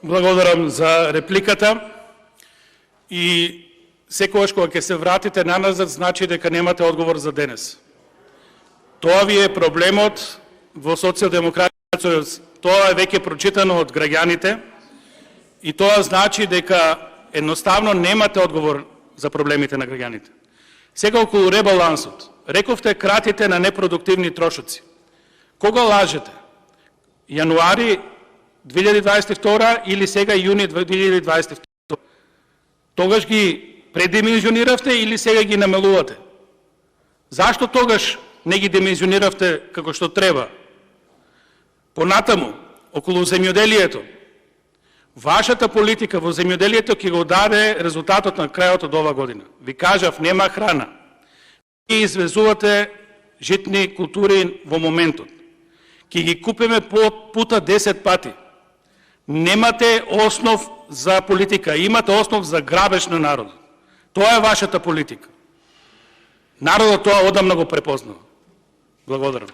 Благодарам за репликата. И секогаш кога ќе се вратите наназад, значи дека немате одговор за денес. Тоа ви е проблемот во социјалдемократија, тоа е веќе прочитано од граѓаните и тоа значи дека едноставно немате одговор за проблемите на граѓаните. Сега околу ребалансот. Рековте кратите на непродуктивни трошоци. Кога лажете? Јануари 2022 или сега јуни 2022? Тогаш ги предимензиониравте или сега ги намалувате? Зашто тогаш не ги димензиониравте како што треба? Понатаму, околу земјоделието. Вашата политика во земјоделието ќе го даде резултатот на крајот од ова година. Ви кажав, нема храна. Ви извезувате житни култури во моментот. Ќе ги купиме пута 10 пати. Немате основ за политика, имате основ за грабеж на народот. Тоа е вашата политика. Народот тоа одамна го препознава. Благодарам.